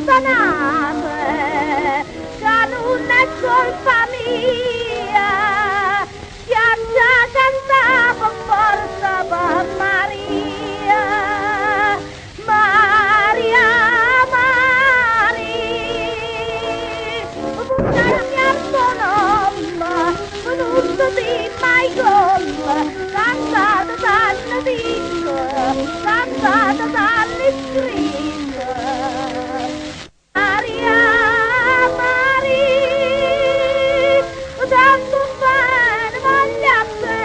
perdonate, che non è colpa mia, che ha già cantato forza per Maria, Maria, Maria, pugnarmi al tuo nome, venuto di mai gomma, cantata dalle vite, cantata dalle scritte. Maria, Maria, tanto bene voglio a te,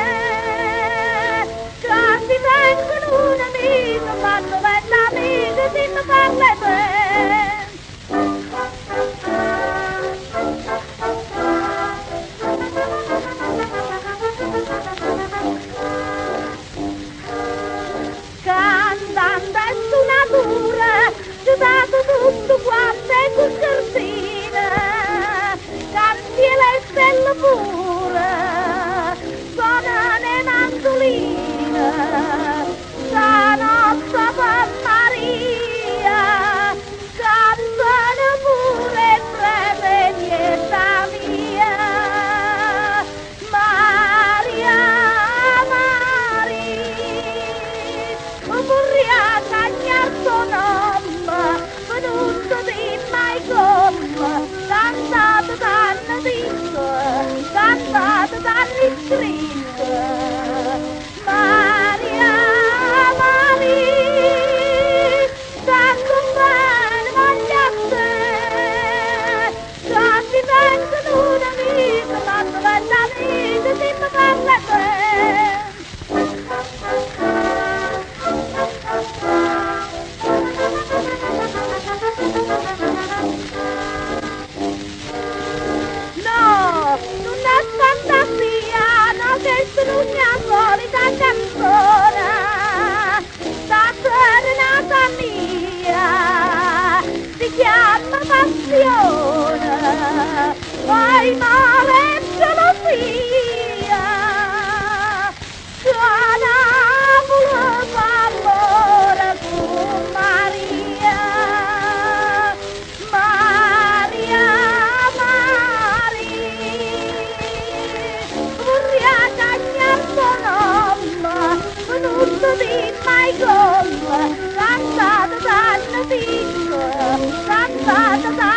che ti vengono un amico, ma non è l'amico, ti mi parla te. Cantando è suonatura, ci ho dato tutto quanto è concertina, canti e le stelle pure, suonano le mandoline, stanotte per Maria, cantano pure tre veglietta mia, Maria, Maria, vorrei cagnare tuo nome, venuto di mai gomma, cantato dalle vite, cantato dalle scritte. Maria, Maria, tanto bene voglio a te, che ti vengono un amico, ma non è l'amico, ti mi parla te. Non è fantasia, no, che sono una solita canzone, sta serenata mia, si chiama passione, poi male e gelosia, suona volevo amore con Maria, Maria, venuto di mai gomma, cantata dalle vite, cantata dalle